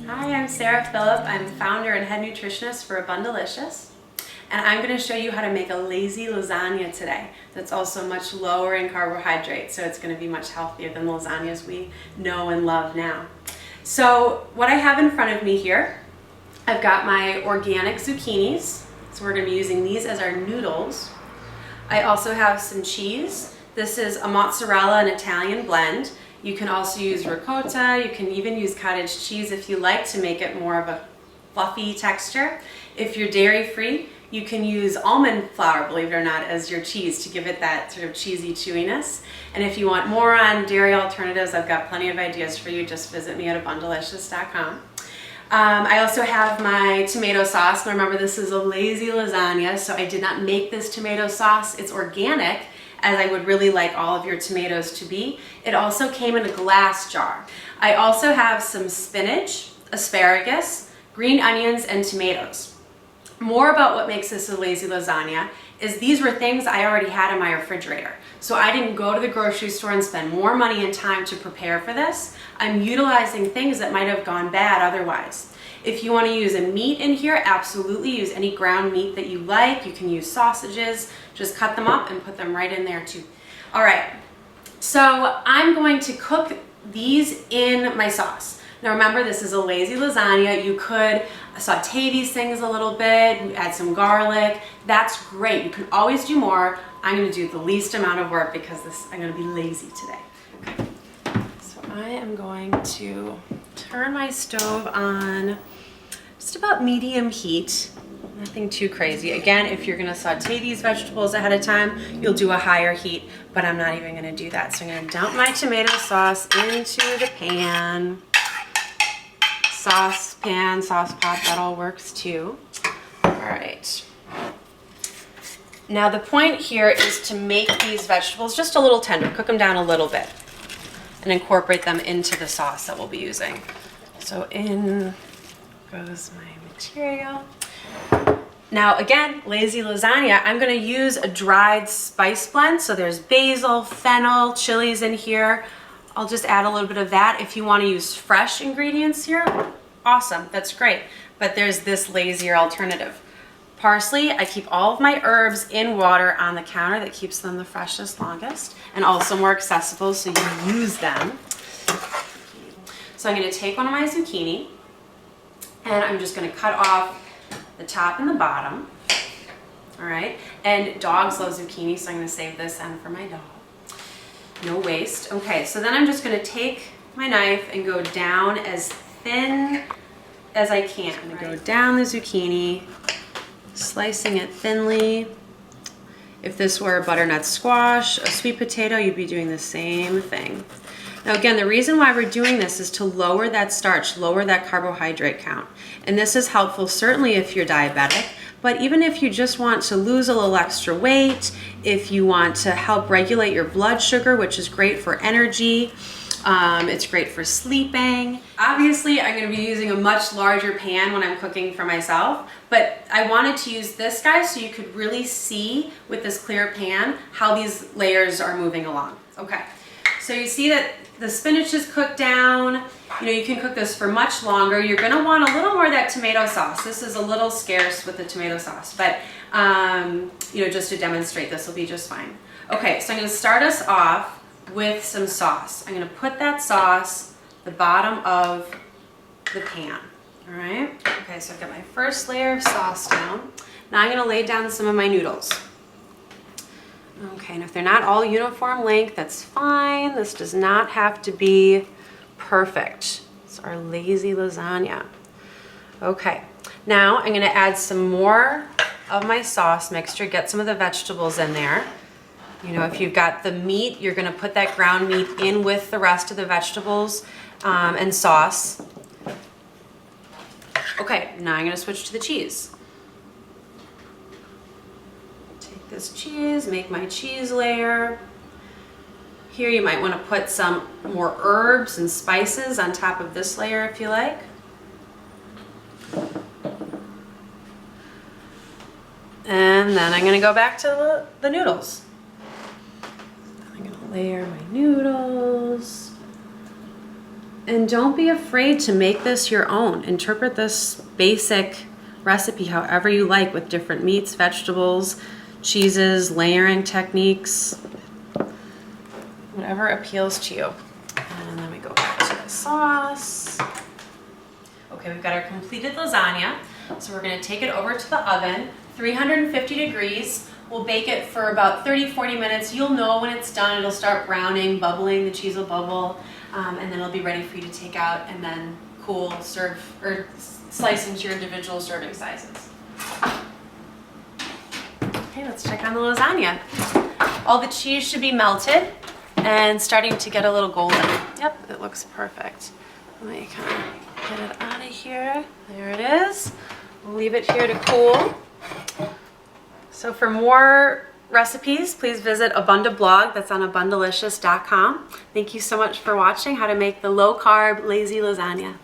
Hi, I'm Sarah Phillip. I'm founder and head nutritionist for Abundelicious. And I'm going to show you how to make a lazy lasagna today that's also much lower in carbohydrates, so it's going to be much healthier than the lasagnas we know and love now. So what I have in front of me here, I've got my organic zucchinis, so we're going to be using these as our noodles. I also have some cheese. This is a mozzarella and Italian blend. You can also use ricotta, you can even use cottage cheese if you like to make it more of a fluffy texture. If you're dairy free, you can use almond flour, believe it or not, as your cheese to give it that sort of cheesy chewiness. And if you want more on dairy alternatives, I've got plenty of ideas for you. Just visit me at abundelicious.com. I also have my tomato sauce. Now remember, this is a lazy lasagna, so I did not make this tomato sauce. It's organic, as I would really like all of your tomatoes to be. It also came in a glass jar. I also have some spinach, asparagus, green onions, and tomatoes. More about what makes this a lazy lasagna is these were things I already had in my refrigerator. So I didn't go to the grocery store and spend more money and time to prepare for this. I'm utilizing things that might have gone bad otherwise. If you want to use a meat in here, absolutely use any ground meat that you like. You can use sausages, just cut them up and put them right in there too. All right, so I'm going to cook these in my sauce. Now remember, this is a lazy lasagna. You could saute these things a little bit, add some garlic. That's great. You can always do more. I'm going to do the least amount of work because I'm going to be lazy today. Okay. So I am going to turn my stove on just about medium heat. Nothing too crazy. Again, if you're going to saute these vegetables ahead of time, you'll do a higher heat, but I'm not even going to do that. So I'm going to dump my tomato sauce into the pan. Saucepan, sauce pot, that all works too. All right. Now the point here is to make these vegetables just a little tender. Cook them down a little bit and incorporate them into the sauce that we'll be using. So in goes my material. Now again, lazy lasagna, I'm going to use a dried spice blend. So there's basil, fennel, chilies in here. I'll just add a little bit of that. If you want to use fresh ingredients here, awesome, that's great. But there's this lazier alternative. Parsley, I keep all of my herbs in water on the counter. That keeps them the freshest, longest, and also more accessible so you use them. So I'm going to take one of my zucchini and I'm just going to cut off the top and the bottom. All right, and dogs love zucchini, so I'm going to save this end for my dog. No waste. Okay, so then I'm just going to take my knife and go down as thin as I can. I'm going to go down the zucchini, slicing it thinly. If this were a butternut squash, a sweet potato, you'd be doing the same thing. Now again, the reason why we're doing this is to lower that starch, lower that carbohydrate count. And this is helpful certainly if you're diabetic, but even if you just want to lose a little extra weight, if you want to help regulate your blood sugar, which is great for energy, it's great for sleeping. Obviously, I'm going to be using a much larger pan when I'm cooking for myself, but I wanted to use this guy so you could really see with this clear pan how these layers are moving along. Okay, so you see that the spinach is cooked down. You know, you can cook this for much longer. You're going to want a little more of that tomato sauce. This is a little scarce with the tomato sauce, but you know, just to demonstrate, this will be just fine. Okay, so I'm going to start us off with some sauce. I'm going to put that sauce the bottom of the pan. All right. Okay, so I've got my first layer of sauce down. Now I'm going to lay down some of my noodles. Okay, and if they're not all uniform length, that's fine. This does not have to be perfect. It's our lazy lasagna. Okay, now I'm going to add some more of my sauce mixture, get some of the vegetables in there. You know, if you've got the meat, you're going to put that ground meat in with the rest of the vegetables and sauce. Okay, now I'm going to switch to the cheese. Take this cheese, make my cheese layer. Here you might want to put some more herbs and spices on top of this layer if you like. And then I'm going to go back to the noodles. I'm going to layer my noodles. And don't be afraid to make this your own. Interpret this basic recipe however you like, with different meats, vegetables, cheeses, layering techniques, whatever appeals to you. And then we go back to the sauce. Okay, we've got our completed lasagna. So we're gonna take it over to the oven, 350 degrees. We'll bake it for about 30-40 minutes. You'll know when it's done. It'll start browning, bubbling, the cheese will bubble, and then it'll be ready for you to take out and then cool, serve, or slice into your individual serving sizes. Okay, let's check on the lasagna. All the cheese should be melted and starting to get a little golden. Yep, it looks perfect. Let me kind of get it out of here. There it is. We'll leave it here to cool. So for more recipes, please visit Abunda blog. That's on abundelicious.com. Thank you so much for watching how to make the low-carb, lazy lasagna.